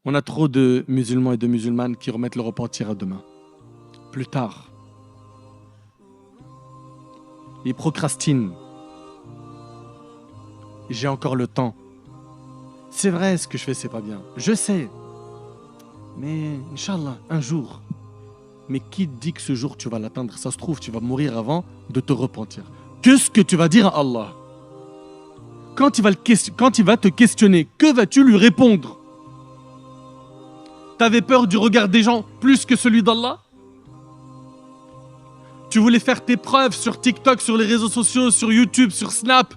On a trop de musulmans et de musulmanes qui remettent le repentir à demain. Plus tard. Ils procrastinent. J'ai encore le temps. C'est vrai, ce que je fais, c'est pas bien. Je sais. Mais, Inch'Allah, un jour. Mais qui dit que ce jour, tu vas l'atteindre? Ça se trouve, tu vas mourir avant de te repentir. Qu'est-ce que tu vas dire à Allah? Quand il va te questionner, que vas-tu lui répondre? T'avais peur du regard des gens plus que celui d'Allah? Tu voulais faire tes preuves sur TikTok, sur les réseaux sociaux, sur YouTube, sur Snap,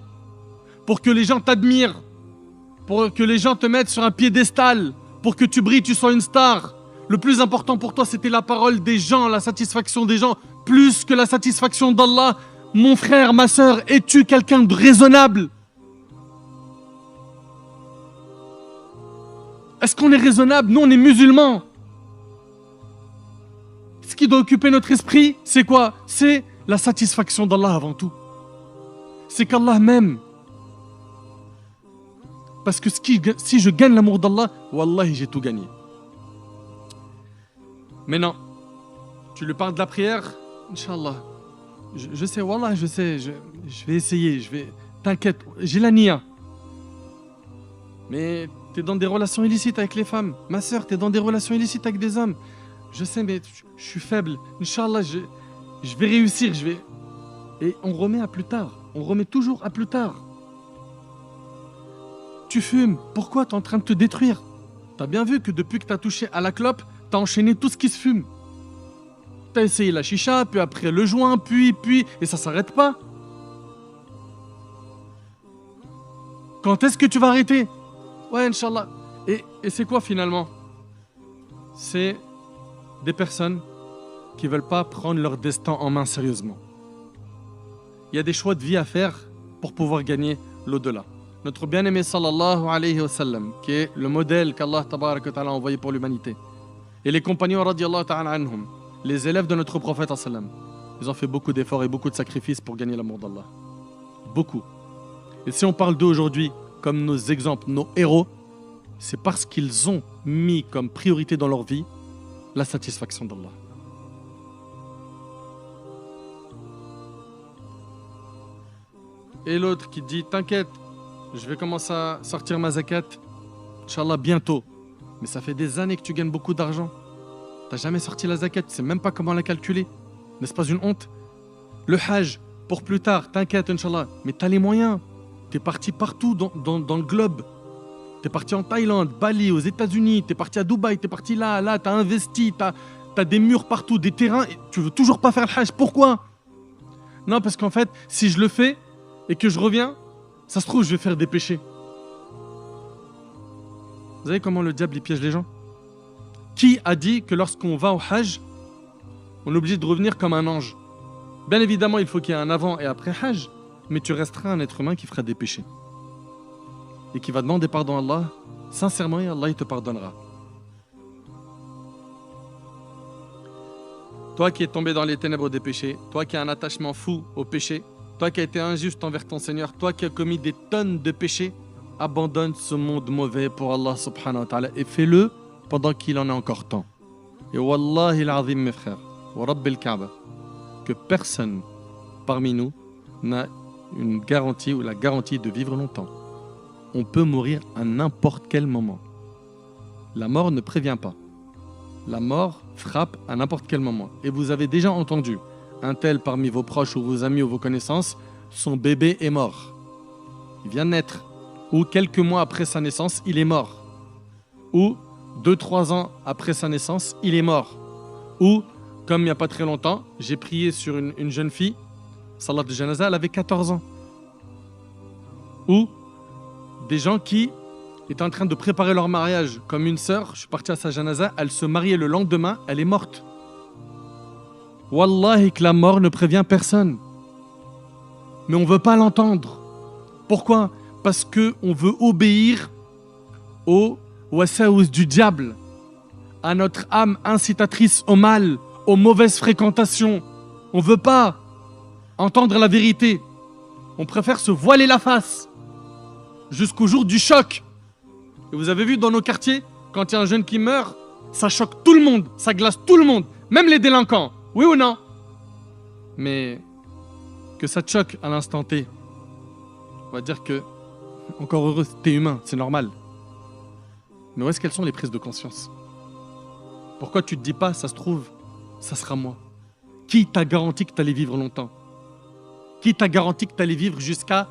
pour que les gens t'admirent, pour que les gens te mettent sur un piédestal, pour que tu brilles, tu sois une star. Le plus important pour toi, c'était la parole des gens, la satisfaction des gens, plus que la satisfaction d'Allah. Mon frère, ma sœur, es-tu quelqu'un de raisonnable? Est-ce qu'on est raisonnable? Nous, on est musulmans. Ce qui doit occuper notre esprit, c'est quoi? C'est la satisfaction d'Allah avant tout. C'est qu'Allah m'aime. Parce que si je gagne l'amour d'Allah, wallahi, j'ai tout gagné. Mais non, tu lui parles de la prière, Inch'Allah. Je sais, wallah, je sais, je vais essayer, t'inquiète, j'ai la nia. Mais t'es dans des relations illicites avec les femmes. Ma sœur, t'es dans des relations illicites avec des hommes. Je sais, mais je suis faible. Inch'Allah, je vais réussir, Et on remet à plus tard. On remet toujours à plus tard. Tu fumes. Pourquoi? T'es en train de te détruire. T'as bien vu que depuis que t'as touché à la clope, t'as enchaîné tout ce qui se fume. T'as essayé la chicha, puis après le joint, puis, et ça s'arrête pas. Quand est-ce que tu vas arrêter? Ouais, Inch'Allah. Et c'est quoi finalement? C'est des personnes qui ne veulent pas prendre leur destin en main sérieusement. Il y a des choix de vie à faire pour pouvoir gagner l'au-delà. Notre bien-aimé sallallahu alayhi wa sallam, qui est le modèle qu'Allah tabarak wa ta'ala a envoyé pour l'humanité, et les compagnons radiyallahu ta'ala anhum, les élèves de notre prophète sallam, ils ont fait beaucoup d'efforts et beaucoup de sacrifices pour gagner l'amour d'Allah. Beaucoup. Et si on parle d'eux aujourd'hui comme nos exemples, nos héros, c'est parce qu'ils ont mis comme priorité dans leur vie la satisfaction d'Allah. Et l'autre qui dit, t'inquiète, je vais commencer à sortir ma zakat, Inch'Allah, bientôt. Mais ça fait des années que tu gagnes beaucoup d'argent. T'as jamais sorti la zakat, tu sais même pas comment la calculer. N'est-ce pas une honte? Le hajj, pour plus tard, t'inquiète, Inch'Allah. Mais t'as les moyens. T'es parti partout dans le globe. T'es parti en Thaïlande, Bali, aux États-Unis, t'es parti à Dubaï, t'es parti là, t'as investi, t'as des murs partout, des terrains, et tu veux toujours pas faire le hajj. Pourquoi? Non, parce qu'en fait, si je le fais et que je reviens, ça se trouve, je vais faire des péchés. Vous savez comment le diable il piège les gens? Qui a dit que lorsqu'on va au hajj, on est obligé de revenir comme un ange? Bien évidemment, il faut qu'il y ait un avant et après hajj, mais tu resteras un être humain qui fera des péchés. Et qui va demander pardon à Allah, sincèrement, et Allah il te pardonnera. Toi qui es tombé dans les ténèbres des péchés, toi qui as un attachement fou au péché, toi qui as été injuste envers ton Seigneur, toi qui as commis des tonnes de péchés, abandonne ce monde mauvais pour Allah subhanahu wa ta'ala et fais-le pendant qu'il en a encore temps. Et wallahi l'azim mes frères, wa rabbil Kaaba, que personne parmi nous n'a une garantie ou la garantie de vivre longtemps. On peut mourir à n'importe quel moment. La mort ne prévient pas. La mort frappe à n'importe quel moment. Et vous avez déjà entendu un tel parmi vos proches ou vos amis ou vos connaissances, son bébé est mort. Il vient de naître. Ou quelques mois après sa naissance, il est mort. Ou 2-3 ans après sa naissance, il est mort. Ou, comme il n'y a pas très longtemps, j'ai prié sur une jeune fille, salat de janaza, elle avait 14 ans. Ou des gens qui étaient en train de préparer leur mariage. Comme une sœur, je suis parti à sa janaza, elle se mariait le lendemain, elle est morte. Wallahi que la mort ne prévient personne. Mais on ne veut pas l'entendre. Pourquoi? Parce qu'on veut obéir au wasaous du diable, à notre âme incitatrice au mal, aux mauvaises fréquentations. On ne veut pas entendre la vérité. On préfère se voiler la face jusqu'au jour du choc. Et vous avez vu dans nos quartiers, Quand il y a un jeune qui meurt, ça choque tout le monde, ça glace tout le monde, même les délinquants. Oui ou non? Mais que ça te choque à l'instant T, on va dire que, encore heureux, t'es humain, c'est normal. Mais où est-ce qu'elles sont les prises de conscience? Pourquoi tu te dis pas, ça se trouve, ça sera moi? Qui t'a garanti que tu allais vivre longtemps? Qui t'a garanti que tu allais vivre jusqu'à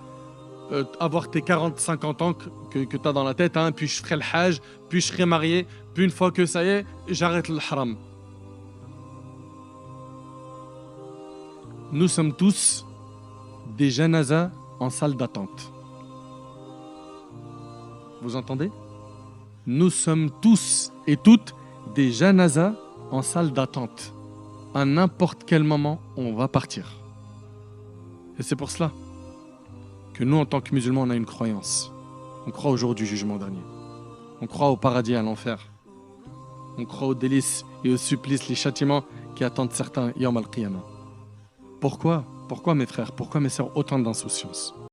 avoir tes 40-50 ans que tu as dans la tête, hein, puis je ferai le hajj, puis je serai marié, puis une fois que ça y est, j'arrête le haram. Nous sommes tous des janazas en salle d'attente. Vous entendez? Nous sommes tous et toutes des janazas en salle d'attente. À n'importe quel moment, on va partir. Et c'est pour cela que nous, en tant que musulmans, on a une croyance. On croit au jour du jugement dernier. On croit au paradis et à l'enfer. On croit aux délices et aux supplices, les châtiments qui attendent certains Yawm al-Qiyamah. Pourquoi, mes frères, pourquoi mes sœurs, autant d'insouciance?